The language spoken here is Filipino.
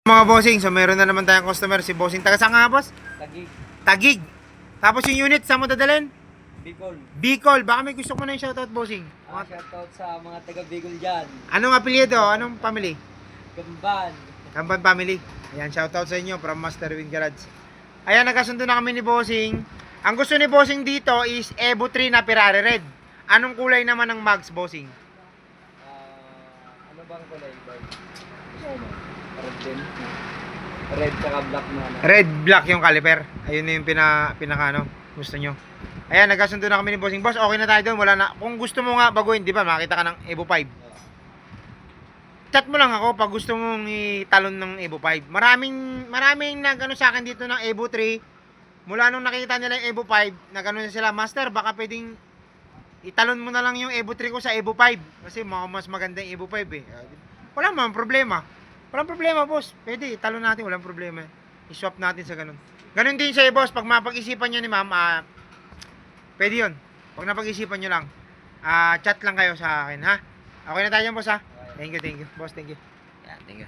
Mga bossing, so meron na naman tayong customer, si bossing. Taga saan nga, boss? Tagig, Tagig. Tapos yung unit, saan mo dadalhin? Bicol. Bicol. Baka may gusto ko na yung shoutout, bossing. Shoutout sa mga taga Bicol dyan. Anong apelyido? Anong family? Gamban. Kampan family. Ayan, shoutout sa inyo from Master Wing Garage. Ayan, nagkasundo na kami ni bossing. Ang gusto ni bossing dito is Evo 3 na Ferrari Red. Anong kulay naman ng mags, bossing? Ano bang kulay, boy? Red din. Red saka black na ano. Red, black yung caliper. Ayun na yung pinaka ano, gusto nyo. Ayan, nagkasundo na kami ni bossing. Boss, okay na tayo doon. Wala na. Kung gusto mo nga baguhin, di ba? Makita ka ng Evo 5. Chat mo lang ako pag gusto mong italon ng Evo 5. Maraming nagano sa akin dito ng Evo 3. Mula nung nakita nila yung Evo 5, nagano sila, Master, baka pwedeng italon mo na lang yung Evo 3 ko sa Evo 5 kasi mas maganda yung Evo 5 eh. Wala man problema. Walang problema, boss. Pwede italon natin, walang problema. I-swap natin sa ganun. Ganun din siya, boss. Pag mapag-isipan niyo ni ma'am, pwede 'yun. Pag napag-isipan niyo lang, chat lang kayo sa akin, ha? Okay na tayo, boss, ha? Thank you, boss. Thank you. Yeah, thank you.